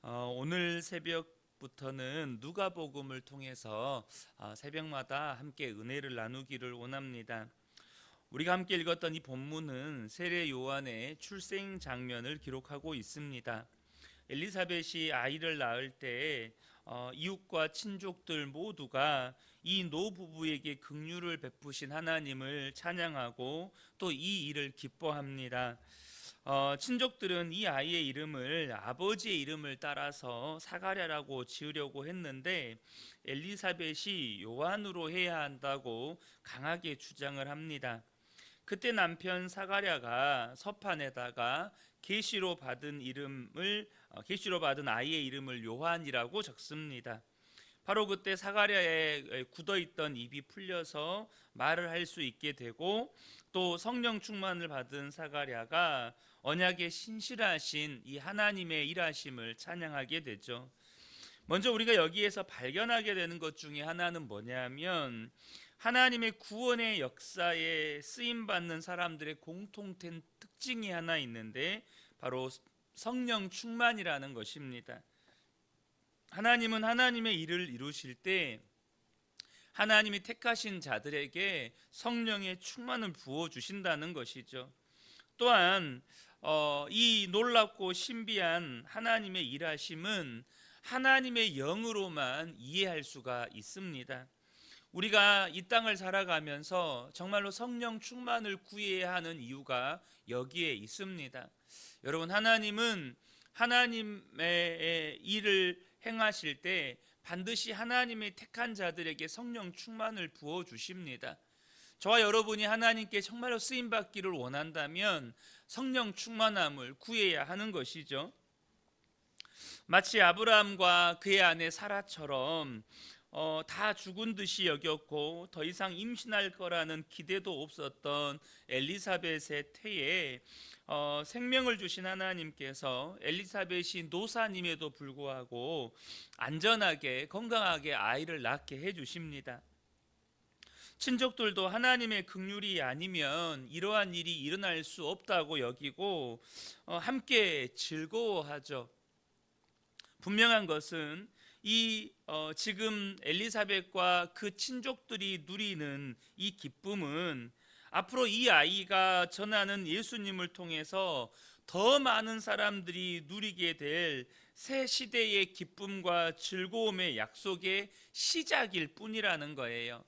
오늘 새벽부터는 누가복음을 통해서 새벽마다 함께 은혜를 나누기를 원합니다. 우리가 함께 읽었던 이 본문은 세례 요한의 출생 장면을 기록하고 있습니다. 엘리사벳이 아이를 낳을 때 이웃과 친족들 모두가 이 노부부에게 긍휼을 베푸신 하나님을 찬양하고 또 이 일을 기뻐합니다. 친족들은 이 아이의 이름을 아버지의 이름을 따라서 사가랴라고 지으려고 했는데 엘리사벳이 요한으로 해야 한다고 강하게 주장을 합니다. 그때 남편 사가랴가 서판에다가 계시로 받은 아이의 이름을 요한이라고 적습니다. 바로 그때 사가랴의 굳어있던 입이 풀려서 말을 할 수 있게 되고 또 성령 충만을 받은 사가랴가 언약의 신실하신 이 하나님의 일하심을 찬양하게 되죠. 먼저 우리가 여기에서 발견하게 되는 것 중에 하나는 뭐냐면 하나님의 구원의 역사에 쓰임받는 사람들의 공통된 특징이 하나 있는데 바로 성령 충만이라는 것입니다. 하나님은 하나님의 일을 이루실 때 하나님이 택하신 자들에게 성령의 충만을 부어주신다는 것이죠. 또한 이 놀랍고 신비한 하나님의 일하심은 하나님의 영으로만 이해할 수가 있습니다. 우리가 이 땅을 살아가면서 정말로 성령 충만을 구해야 하는 이유가 여기에 있습니다. 여러분, 하나님은 하나님의 일을 행하실 때 반드시 하나님의 택한 자들에게 성령 충만을 부어 주십니다. 저와 여러분이 하나님께 정말로 쓰임 받기를 원한다면 성령 충만함을 구해야 하는 것이죠. 마치 아브라함과 그의 아내 사라처럼 다 죽은 듯이 여겼고 더 이상 임신할 거라는 기대도 없었던 엘리사벳의 태에 생명을 주신 하나님께서 엘리사벳이 노산임에도 불구하고 안전하게 건강하게 아이를 낳게 해주십니다. 친족들도 하나님의 긍휼이 아니면 이러한 일이 일어날 수 없다고 여기고 함께 즐거워하죠. 분명한 것은 지금 엘리사벳과 그 친족들이 누리는 이 기쁨은 앞으로 이 아이가 전하는 예수님을 통해서 더 많은 사람들이 누리게 될 새 시대의 기쁨과 즐거움의 약속의 시작일 뿐이라는 거예요.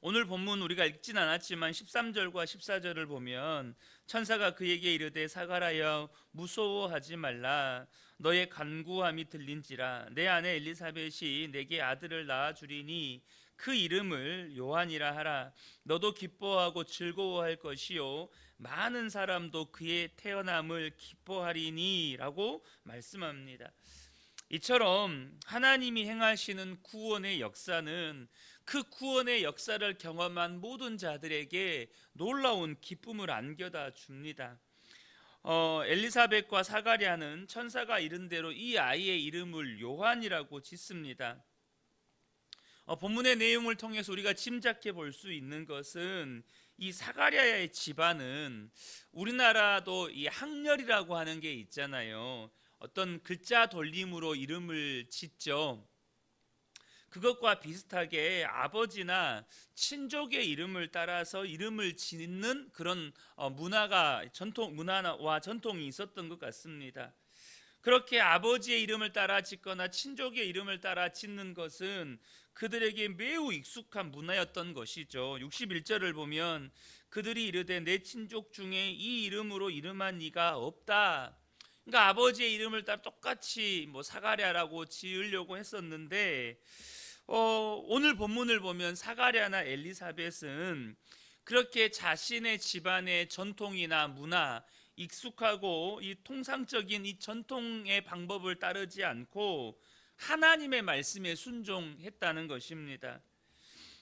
오늘 본문 우리가 읽진 않았지만 13절과 14절을 보면 천사가 그에게 이르되 사가랴여 무서워하지 말라 너의 간구함이 들린지라 내 아내 엘리사벳이 내게 아들을 낳아 주리니 그 이름을 요한이라 하라 너도 기뻐하고 즐거워할 것이요 많은 사람도 그의 태어남을 기뻐하리니 라고 말씀합니다. 이처럼 하나님이 행하시는 구원의 역사는 그 구원의 역사를 경험한 모든 자들에게 놀라운 기쁨을 안겨다 줍니다. 엘리사벳과 사가랴는 천사가 이른 대로 이 아이의 이름을 요한이라고 짓습니다. 본문의 내용을 통해서 우리가 짐작해 볼 수 있는 것은 이 사가랴의 집안은 우리나라도 이 학렬이라고 하는 게 있잖아요. 어떤 글자 돌림으로 이름을 짓죠. 그것과 비슷하게 아버지나 친족의 이름을 따라서 이름을 짓는 그런 문화와 전통이 있었던 것 같습니다. 그렇게 아버지의 이름을 따라 짓거나 친족의 이름을 따라 짓는 것은 그들에게 매우 익숙한 문화였던 것이죠. 61절을 보면 그들이 이르되 내 친족 중에 이 이름으로 이름한 이가 없다. 그러니까 아버지의 이름을 따라 똑같이 사가랴라고 지으려고 했었는데 오늘 본문을 보면 사가랴나 엘리사벳은 그렇게 자신의 집안의 전통이나 문화 익숙하고 이 통상적인 이 전통의 방법을 따르지 않고 하나님의 말씀에 순종했다는 것입니다.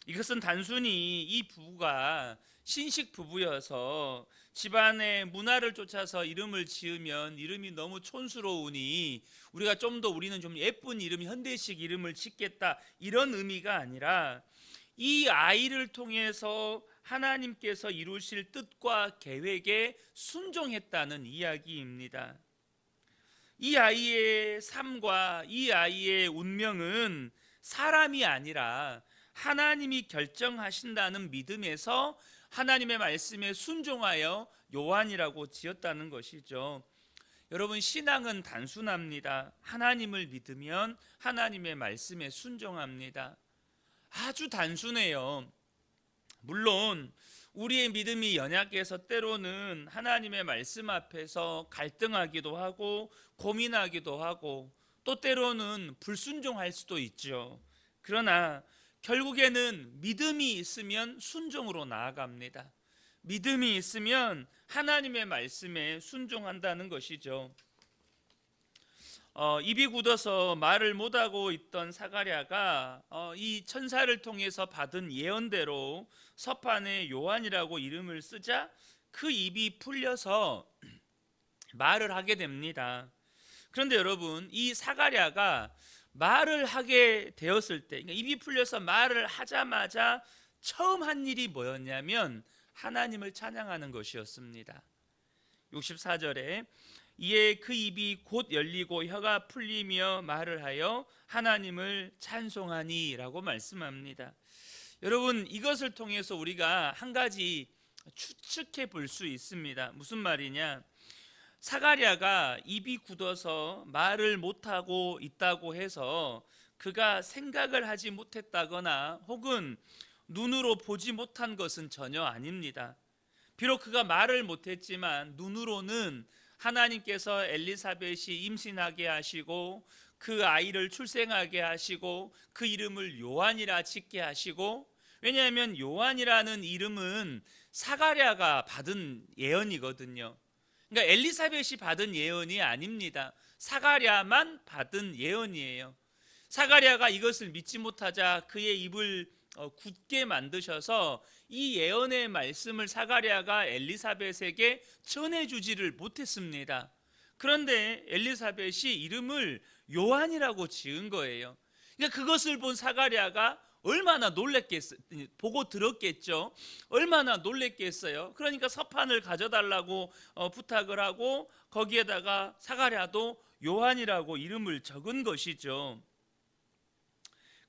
이것은 단순히 이 부부가 신식 부부여서 집안의 문화를 쫓아서 이름을 지으면 이름이 너무 촌스러우니 우리는 좀 예쁜 이름, 현대식 이름을 짓겠다 이런 의미가 아니라 이 아이를 통해서 하나님께서 이루실 뜻과 계획에 순종했다는 이야기입니다. 이 아이의 삶과 이 아이의 운명은 사람이 아니라 하나님이 결정하신다는 믿음에서 하나님의 말씀에 순종하여 요한이라고 지었다는 것이죠. 여러분, 신앙은 단순합니다. 하나님을 믿으면 하나님의 말씀에 순종합니다. 아주 단순해요. 물론 우리의 믿음이 연약해서 때로는 하나님의 말씀 앞에서 갈등하기도 하고 고민하기도 하고 또 때로는 불순종할 수도 있죠. 그러나 결국에는 믿음이 있으면 순종으로 나아갑니다. 믿음이 있으면 하나님의 말씀에 순종한다는 것이죠. 입이 굳어서 말을 못하고 있던 사가랴가 이 천사를 통해서 받은 예언대로 서판에 요한이라고 이름을 쓰자 그 입이 풀려서 말을 하게 됩니다. 그런데 여러분, 이 사가랴가 말을 하게 되었을 때, 그러니까 입이 풀려서 말을 하자마자 처음 한 일이 뭐였냐면 하나님을 찬양하는 것이었습니다. 64절에 이에 그 입이 곧 열리고 혀가 풀리며 말을 하여 하나님을 찬송하니 라고 말씀합니다. 여러분, 이것을 통해서 우리가 한 가지 추측해 볼 수 있습니다. 무슨 말이냐? 사가랴가 입이 굳어서 말을 못하고 있다고 해서 그가 생각을 하지 못했다거나 혹은 눈으로 보지 못한 것은 전혀 아닙니다. 비록 그가 말을 못했지만 눈으로는 하나님께서 엘리사벳이 임신하게 하시고 그 아이를 출생하게 하시고 그 이름을 요한이라 짓게 하시고, 왜냐하면 요한이라는 이름은 사가랴가 받은 예언이거든요. 그러니까 엘리사벳이 받은 예언이 아닙니다. 사가랴만 받은 예언이에요. 사가랴가 이것을 믿지 못하자 그의 입을 굳게 만드셔서 이 예언의 말씀을 사가랴가 엘리사벳에게 전해주지를 못했습니다. 그런데 엘리사벳이 이름을 요한이라고 지은 거예요. 그러니까 그것을 본 사가랴가 얼마나 놀랬겠어요. 보고 들었겠죠. 얼마나 놀랬겠어요. 그러니까 서판을 가져달라고 부탁을 하고 거기에다가 사가랴도 요한이라고 이름을 적은 것이죠.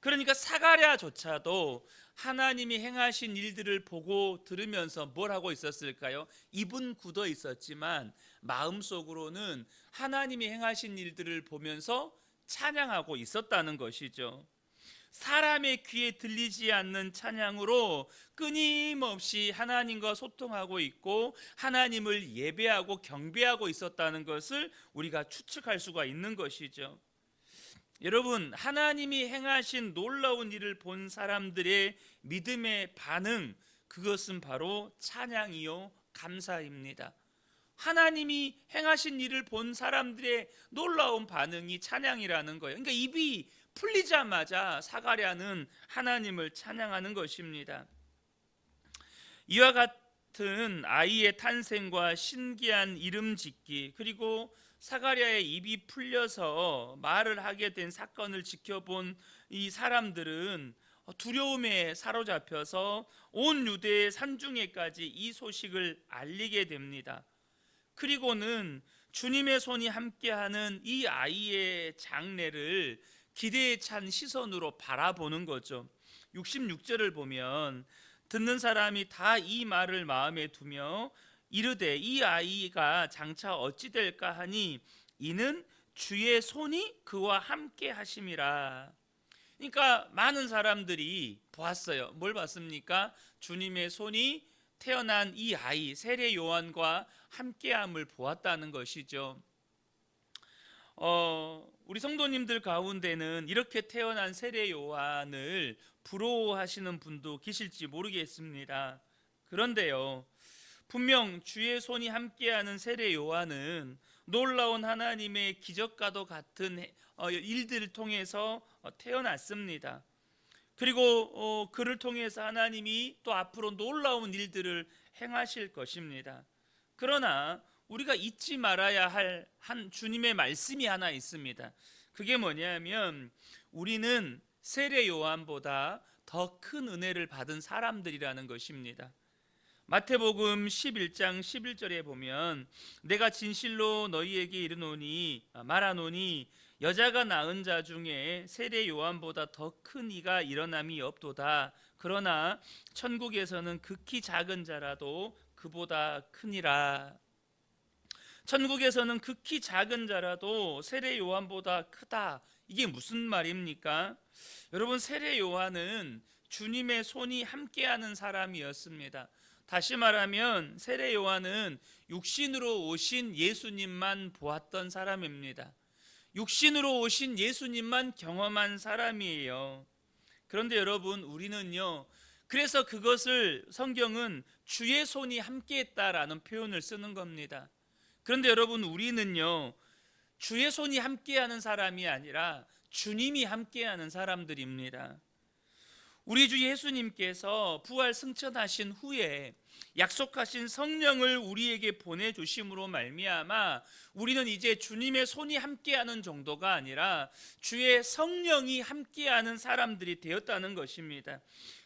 그러니까 사가랴조차도 하나님이 행하신 일들을 보고 들으면서 뭘 하고 있었을까요? 입은 굳어 있었지만 마음속으로는 하나님이 행하신 일들을 보면서 찬양하고 있었다는 것이죠. 사람의 귀에 들리지 않는 찬양으로 끊임없이 하나님과 소통하고 있고 하나님을 예배하고 경배하고 있었다는 것을 우리가 추측할 수가 있는 것이죠. 여러분, 하나님이 행하신 놀라운 일을 본 사람들의 믿음의 반응, 그것은 바로 찬양이요 감사입니다. 하나님이 행하신 일을 본 사람들의 놀라운 반응이 찬양이라는 거예요. 그러니까 입이 풀리자마자 사가랴는 하나님을 찬양하는 것입니다. 이와 같은 아이의 탄생과 신기한 이름 짓기, 그리고 사가랴의 입이 풀려서 말을 하게 된 사건을 지켜본 이 사람들은 두려움에 사로잡혀서 온 유대의 산중에까지 이 소식을 알리게 됩니다. 그리고는 주님의 손이 함께하는 이 아이의 장래를 기대에 찬 시선으로 바라보는 거죠. 66절을 보면 듣는 사람이 다 이 말을 마음에 두며 이르되 이 아이가 장차 어찌 될까 하니 이는 주의 손이 그와 함께 하심이라. 그러니까 많은 사람들이 보았어요. 뭘 봤습니까? 주님의 손이 태어난 이 아이 세례 요한과 함께함을 보았다는 것이죠. 우리 성도님들 가운데는 이렇게 태어난 세례 요한을 부러워하시는 분도 계실지 모르겠습니다. 그런데요, 분명 주의 손이 함께하는 세례 요한은 놀라운 하나님의 기적과도 같은 일들을 통해서 태어났습니다. 그리고 그를 통해서 하나님이 또 앞으로 놀라운 일들을 행하실 것입니다. 그러나 우리가 잊지 말아야 할 한 주님의 말씀이 하나 있습니다. 그게 뭐냐면 우리는 세례 요한보다 더 큰 은혜를 받은 사람들이라는 것입니다. 마태복음 11장 11절에 보면 내가 진실로 너희에게 말하노니 여자가 낳은 자 중에 세례 요한보다 더 큰 이가 일어남이 없도다. 그러나 천국에서는 극히 작은 자라도 그보다 크니라. 천국에서는 극히 작은 자라도 세례 요한보다 크다. 이게 무슨 말입니까? 여러분, 세례 요한은 주님의 손이 함께하는 사람이었습니다. 다시 말하면 세례 요한은 육신으로 오신 예수님만 보았던 사람입니다. 육신으로 오신 예수님만 경험한 사람이에요. 그런데 여러분, 우리는요, 그래서 그것을 성경은 주의 손이 함께했다라는 표현을 쓰는 겁니다. 그런데 여러분, 우리는요, 주의 손이 함께하는 사람이 아니라 주님이 함께하는 사람들입니다. 우리 주 예수님께서 부활 승천하신 후에 약속하신 성령을 우리에게 보내주심으로 말미암아 우리는 이제 주님의 손이 함께하는 정도가 아니라 주의 성령이 함께하는 사람들이 되었다는 것입니다.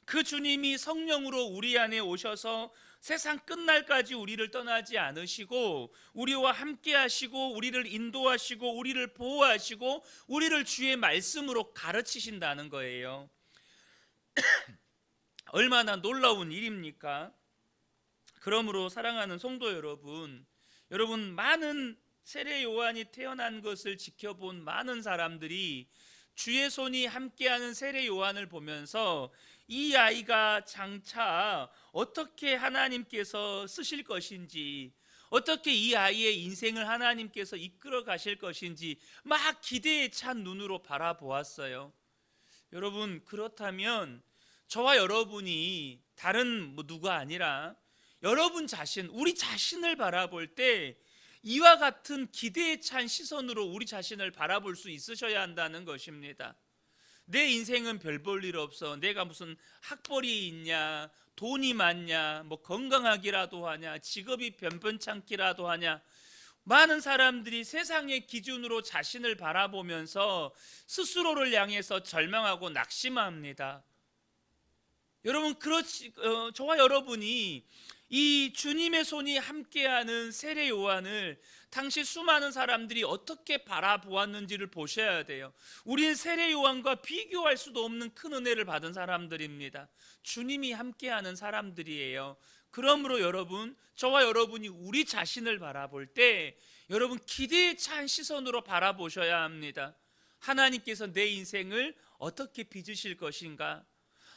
그 주님이 성령으로 우리 안에 오셔서 세상 끝날까지 우리를 떠나지 않으시고 우리와 함께 하시고 우리를 인도하시고 우리를 보호하시고 우리를 주의 말씀으로 가르치신다는 거예요. 얼마나 놀라운 일입니까? 그러므로 사랑하는 성도 여러분, 많은 세례 요한이 태어난 것을 지켜본 많은 사람들이 주의 손이 함께하는 세례 요한을 보면서 이 아이가 장차 어떻게 하나님께서 쓰실 것인지, 어떻게 이 아이의 인생을 하나님께서 이끌어 가실 것인지 막 기대에 찬 눈으로 바라보았어요. 여러분, 그렇다면 저와 여러분이 다른 누가 아니라 여러분 자신, 우리 자신을 바라볼 때 이와 같은 기대에 찬 시선으로 우리 자신을 바라볼 수 있으셔야 한다는 것입니다. 내 인생은 별 볼 일 없어. 내가 무슨 학벌이 있냐, 돈이 많냐, 뭐 건강하기라도 하냐, 직업이 변변찮기라도 하냐. 많은 사람들이 세상의 기준으로 자신을 바라보면서 스스로를 향해서 절망하고 낙심합니다. 여러분, 저와 여러분이 이 주님의 손이 함께하는 세례 요한을 당시 수많은 사람들이 어떻게 바라보았는지를 보셔야 돼요. 우리는 세례 요한과 비교할 수도 없는 큰 은혜를 받은 사람들입니다. 주님이 함께하는 사람들이에요. 그러므로 여러분, 저와 여러분이 우리 자신을 바라볼 때 여러분 기대에 찬 시선으로 바라보셔야 합니다. 하나님께서 내 인생을 어떻게 빚으실 것인가?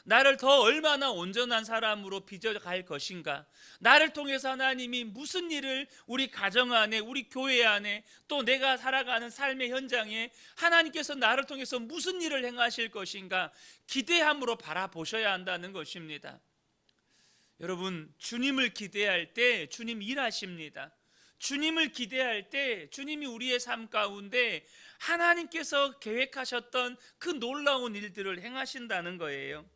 나를 더 얼마나 온전한 사람으로 빚어갈 것인가? 나를 통해서 하나님이 무슨 일을 우리 가정 안에, 우리 교회 안에, 또 내가 살아가는 삶의 현장에 하나님께서 나를 통해서 무슨 일을 행하실 것인가? 기대함으로 바라보셔야 한다는 것입니다. 여러분, 주님을 기대할 때 주님 일하십니다. 주님을 기대할 때 주님이 우리의 삶 가운데 하나님께서 계획하셨던 그 놀라운 일들을 행하신다는 거예요.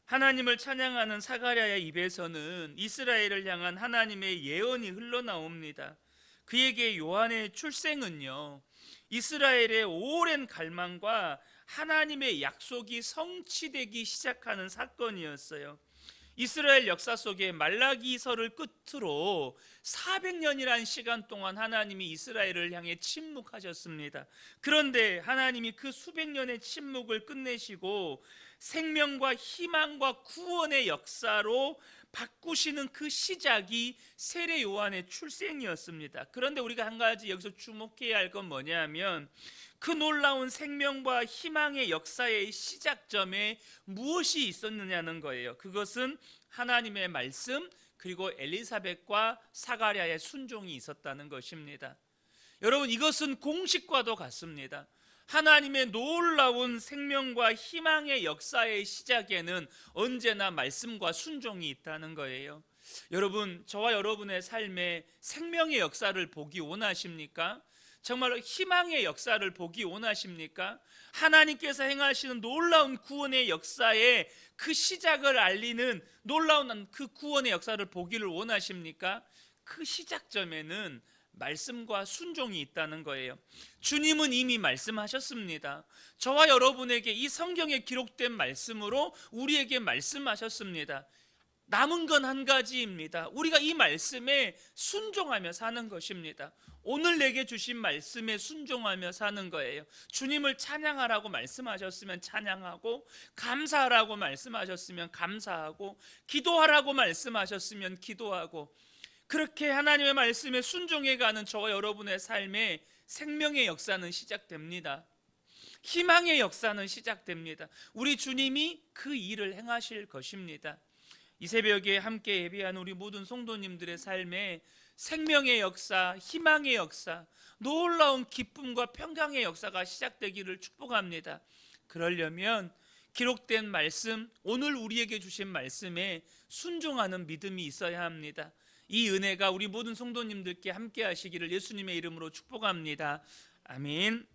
하나님을 찬양하는 사가랴의 입에서는 이스라엘을 향한 하나님의 예언이 흘러나옵니다. 그에게 요한의 출생은요, 이스라엘의 오랜 갈망과 하나님의 약속이 성취되기 시작하는 사건이었어요. 이스라엘 역사 속에 말라기서를 끝으로 400년이라는 시간 동안 하나님이 이스라엘을 향해 침묵하셨습니다. 그런데 하나님이 그 수백 년의 침묵을 끝내시고 생명과 희망과 구원의 역사로 바꾸시는 그 시작이 세례 요한의 출생이었습니다. 그런데 우리가 한 가지 여기서 주목해야 할 건 뭐냐면 그 놀라운 생명과 희망의 역사의 시작점에 무엇이 있었느냐는 거예요. 그것은 하나님의 말씀, 그리고 엘리사벳과 사가랴의 순종이 있었다는 것입니다. 여러분, 이것은 공식과도 같습니다. 하나님의 놀라운 생명과 희망의 역사의 시작에는 언제나 말씀과 순종이 있다는 거예요. 여러분, 저와 여러분의 삶에 생명의 역사를 보기 원하십니까? 정말로 희망의 역사를 보기 원하십니까? 하나님께서 행하시는 놀라운 구원의 역사의 그 시작을 알리는 놀라운 그 구원의 역사를 보기를 원하십니까? 그 시작점에는 말씀과 순종이 있다는 거예요. 주님은 이미 말씀하셨습니다. 저와 여러분에게 이 성경에 기록된 말씀으로 우리에게 말씀하셨습니다. 남은 건 한 가지입니다. 우리가 이 말씀에 순종하며 사는 것입니다. 오늘 내게 주신 말씀에 순종하며 사는 거예요. 주님을 찬양하라고 말씀하셨으면 찬양하고, 감사하라고 말씀하셨으면 감사하고, 기도하라고 말씀하셨으면 기도하고, 그렇게 하나님의 말씀에 순종해가는 저와 여러분의 삶에 생명의 역사는 시작됩니다. 희망의 역사는 시작됩니다. 우리 주님이 그 일을 행하실 것입니다. 이 새벽에 함께 예배하는 우리 모든 성도님들의 삶에 생명의 역사, 희망의 역사, 놀라운 기쁨과 평강의 역사가 시작되기를 축복합니다. 그러려면 기록된 말씀, 오늘 우리에게 주신 말씀에 순종하는 믿음이 있어야 합니다. 이 은혜가 우리 모든 성도님들께 함께 하시기를 예수님의 이름으로 축복합니다. 아멘.